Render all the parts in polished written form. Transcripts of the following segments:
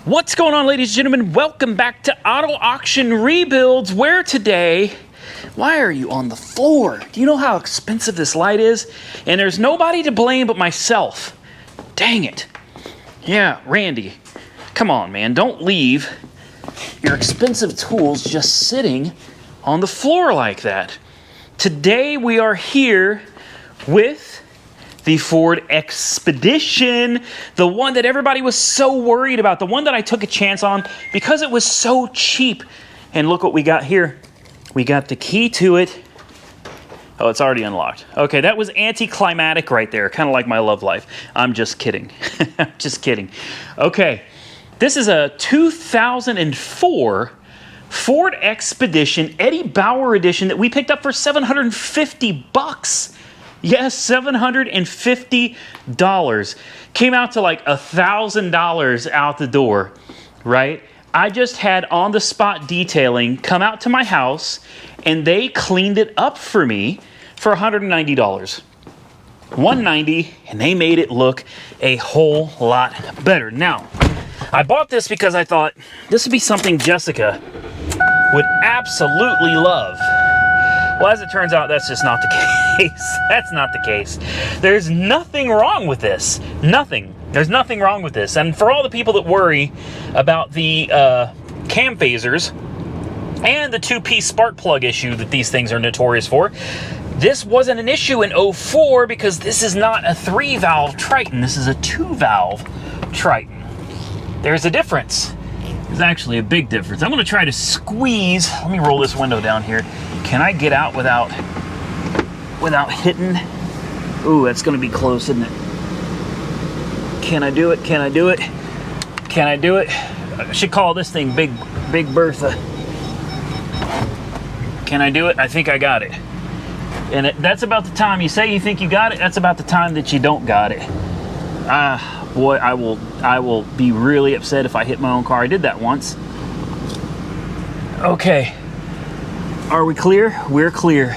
What's going on, ladies and gentlemen? Welcome back to Auto Auction Rebuilds, where today... Why are you on the floor? Do you know how expensive this light is? And there's nobody to blame but myself. Dang it. Yeah, Randy. Come on, man. Don't leave your expensive tools just sitting on the floor like that. Today we are here with the Ford Expedition, the one that everybody was so worried about, the one that I took a chance on because it was so cheap. And look what we got here. We got the key to it. Oh, it's already unlocked. Okay, that was anticlimactic right there, kind of like my love life. I'm just kidding. Just kidding. Okay, this is a 2004 Ford Expedition Eddie Bauer edition that we picked up for $750. Yes, $750. Came out to like $1,000 out the door, right? I just had on-the-spot detailing come out to my house, and they cleaned it up for me for $190. $190, and they made it look a whole lot better. Now, I bought this because I thought this would be something Jessica would absolutely love. Well, as it turns out, that's just not the case. That's not the case. There's nothing wrong with this. Nothing. There's nothing wrong with this. And for all the people that worry about the cam phasers and the two-piece spark plug issue that these things are notorious for, this wasn't an issue in 04 because this is not a 3-valve Triton. This is a 2-valve Triton. There's a difference. There's actually a big difference. I'm going to try to squeeze. Let me roll this window down here. Can I get out without hitting? Ooh, that's going to be close, isn't it? Can I do it? Can I do it? Can I do it? I should call this thing Big Bertha. Can I do it? I think I got it. And that's about the time you say you think you got it. That's about the time that you don't got it. Boy, I will be really upset if I hit my own car. I did that once. Okay. Are we clear? We're clear.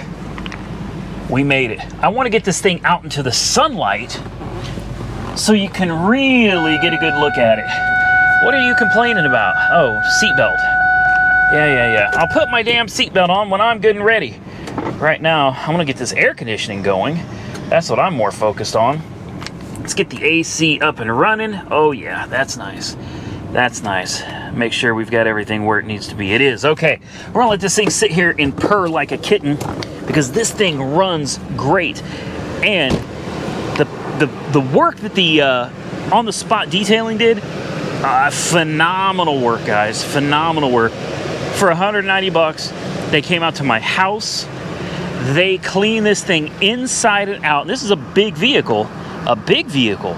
We made it. I want to get this thing out into the sunlight so you can really get a good look at it. What are you complaining about? Oh, seatbelt. Yeah. I'll put my damn seatbelt on when I'm good and ready. Right now, I'm going to get this air conditioning going. That's what I'm more focused on. Let's get the AC up and running. Oh yeah, that's nice. That's nice. Make sure we've got everything where it needs to be. It is. Okay, we're gonna let this thing sit here and purr like a kitten because this thing runs great. And the work that the on-the-spot detailing did, phenomenal work, guys. Phenomenal work. For $190, they came out to my house. They cleaned this thing inside and out. This is a big vehicle. A big vehicle.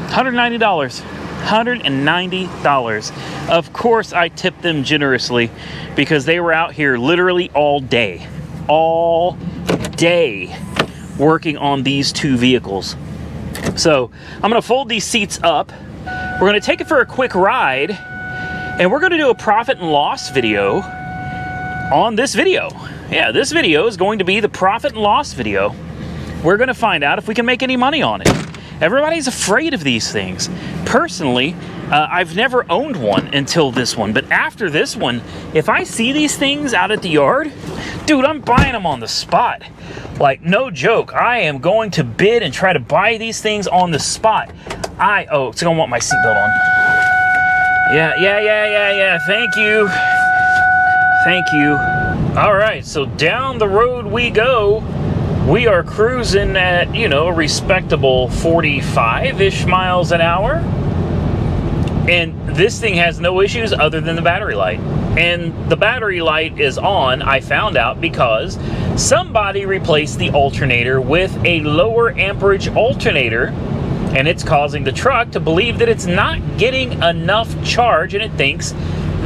$190. $190. Of course, I tipped them generously because they were out here literally all day working on these two vehicles. So I'm going to fold these seats up. We're going to take it for a quick ride, and we're going to do a profit and loss video on this video. Yeah, this video is going to be the profit and loss video. We're going to find out if we can make any money on it. Everybody's afraid of these things. Personally, I've never owned one until this one. But after this one, if I see these things out at the yard, dude, I'm buying them on the spot. Like, no joke. I am going to bid and try to buy these things on the spot. Oh, it's going to want my seatbelt on. Yeah. Thank you. Thank you. All right, so down the road we go. We are cruising at, a respectable 45-ish miles an hour. And this thing has no issues other than the battery light. And the battery light is on, I found out, because somebody replaced the alternator with a lower amperage alternator. And it's causing the truck to believe that it's not getting enough charge, and it thinks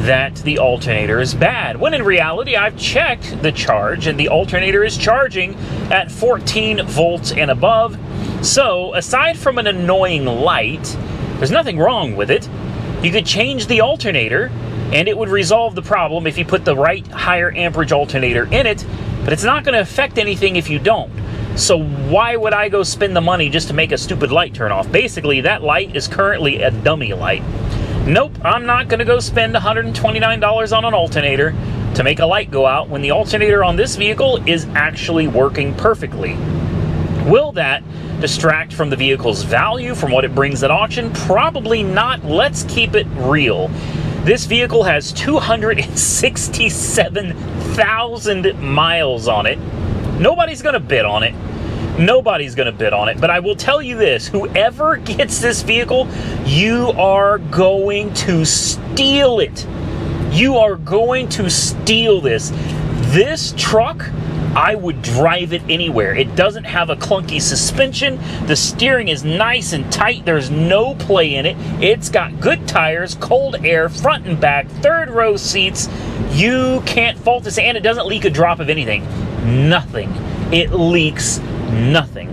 that the alternator is bad. When in reality, I've checked the charge and the alternator is charging at 14 volts and above. So aside from an annoying light, there's nothing wrong with it. You could change the alternator and it would resolve the problem if you put the right higher amperage alternator in it, but it's not going to affect anything if you don't. So why would I go spend the money just to make a stupid light turn off? Basically, that light is currently a dummy light. Nope, I'm not going to go spend $129 on an alternator to make a light go out when the alternator on this vehicle is actually working perfectly. Will that distract from the vehicle's value, from what it brings at auction? Probably not. Let's keep it real. This vehicle has 267,000 miles on it. Nobody's going to bid on it. Nobody's going to bid on it. But I will tell you this, whoever gets this vehicle, you are going to steal it. You are going to steal this. This truck, I would drive it anywhere. It doesn't have a clunky suspension. The steering is nice and tight. There's no play in it. It's got good tires, cold air, front and back, third row seats. You can't fault this, and it doesn't leak a drop of anything. Nothing. It leaks nothing.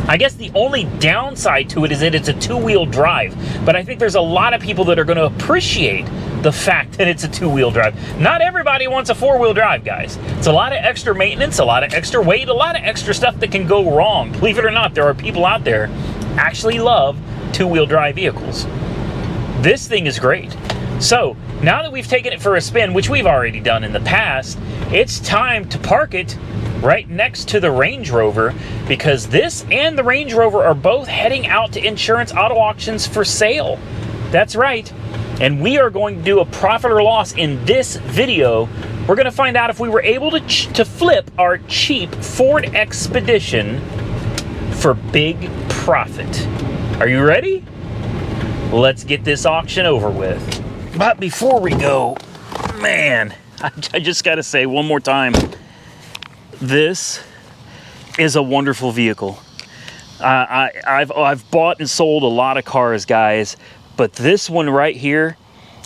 I guess the only downside to it is that it's a two-wheel drive, but I think there's a lot of people that are going to appreciate the fact that it's a two-wheel drive. Not everybody wants a four-wheel drive, guys. It's a lot of extra maintenance, a lot of extra weight, a lot of extra stuff that can go wrong. Believe it or not, there are people out there actually love two-wheel drive vehicles. This thing is great. So now that we've taken it for a spin, which we've already done in the past, it's time to park it right next to the Range Rover, because this and the Range Rover are both heading out to Insurance Auto Auctions for sale. That's right. And we are going to do a profit or loss in this video. We're going to find out if we were able to flip our cheap Ford Expedition for big profit. Are you ready? Let's get this auction over with. But before we go, man, I just got to say one more time, this is a wonderful vehicle. I've bought and sold a lot of cars, guys, but this one right here,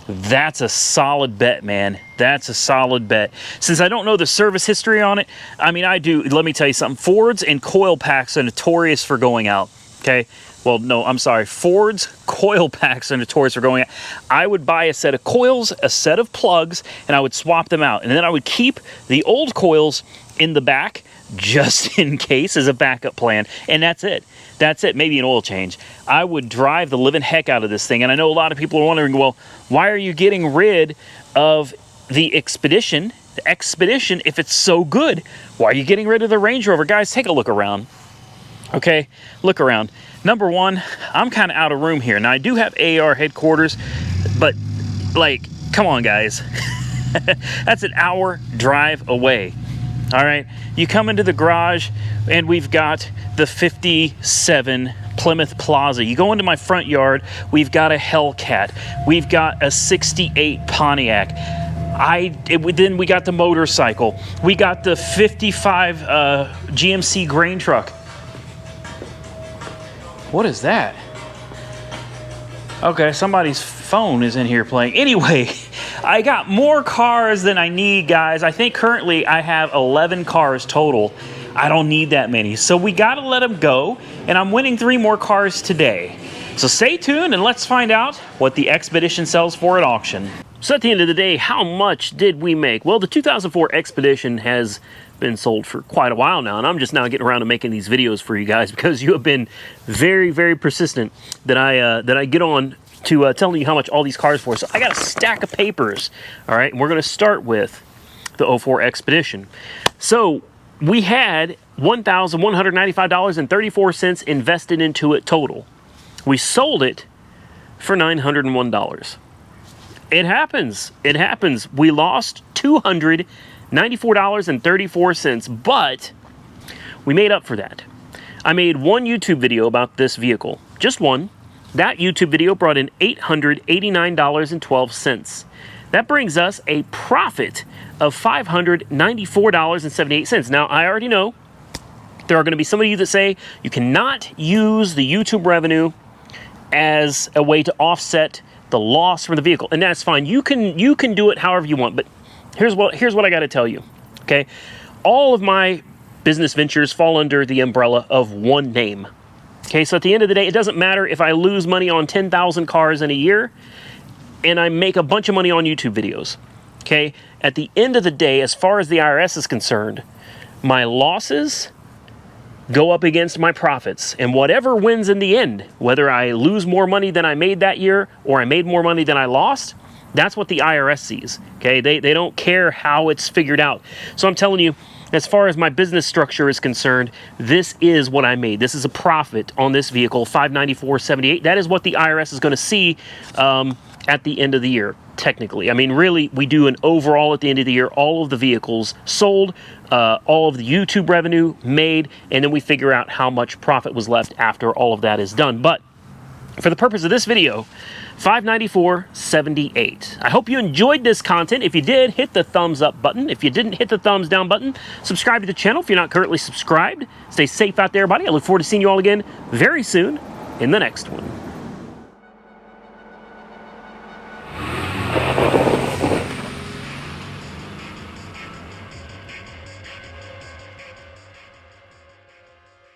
that's a solid bet, man. That's a solid bet. Since I don't know the service history on it, I mean, I do. Let me tell you something. Fords and coil packs are notorious for going out, okay? Well, no, I'm sorry. Ford's coil packs are notorious for going out. I would buy a set of coils, a set of plugs, and I would swap them out. And then I would keep the old coils in the back just in case as a backup plan. And that's it. That's it. Maybe an oil change. I would drive the living heck out of this thing. And I know a lot of people are wondering, well, why are you getting rid of the Expedition? The Expedition, if it's so good, why are you getting rid of the Range Rover? Guys, take a look around. Okay, look around. Number one, I'm kind of out of room here. Now, I do have AAR headquarters, but, like, come on, guys. That's an hour drive away. All right, you come into the garage, and we've got the 57 Plymouth Plaza. You go into my front yard, we've got a Hellcat. We've got a 68 Pontiac. Then we got the motorcycle. We got the 55 GMC grain truck. What is that? Okay, somebody's phone is in here playing. Anyway, I got more cars than I need, guys. I think currently I have 11 cars total. I don't need that many. So we got to let them go, and I'm winning 3 more cars today. So stay tuned, and let's find out what the Expedition sells for at auction. So at the end of the day, how much did we make? Well, the 2004 Expedition has been sold for quite a while now, and I'm just now getting around to making these videos for you guys because you have been very, very persistent that I get on to telling you how much all these cars for. So I got a stack of papers, all right, and we're going to start with the 04 Expedition. So we had $1,195.34 invested into it total. We sold it for $901. It happens. It happens. We lost $294.34, but we made up for that. I made one YouTube video about this vehicle, just one. That YouTube video brought in $889.12. That brings us a profit of $594.78. Now, I already know there are going to be some of you that say you cannot use the YouTube revenue as a way to offset the loss from the vehicle, and that's fine. You can do it however you want, but here's what I got to tell you. Okay, all of my business ventures fall under the umbrella of one name. Okay, so at the end of the day, it doesn't matter if I lose money on 10,000 cars in a year and I make a bunch of money on YouTube videos. Okay, at the end of the day, as far as the IRS is concerned, my losses go up against my profits. And whatever wins in the end, whether I lose more money than I made that year or I made more money than I lost, that's what the IRS sees, okay? They don't care how it's figured out. So I'm telling you, as far as my business structure is concerned, this is what I made. This is a profit on this vehicle, $594.78. That is what the IRS is going to see at the end of the year, technically. I mean, really, we do an overall at the end of the year, all of the vehicles sold, all of the YouTube revenue made, and then we figure out how much profit was left after all of that is done. But for the purpose of this video, $594.78. I hope you enjoyed this content. If you did, hit the thumbs up button. If you didn't, hit the thumbs down button. Subscribe to the channel if you're not currently subscribed. Stay safe out there, everybody. I look forward to seeing you all again very soon in the next one.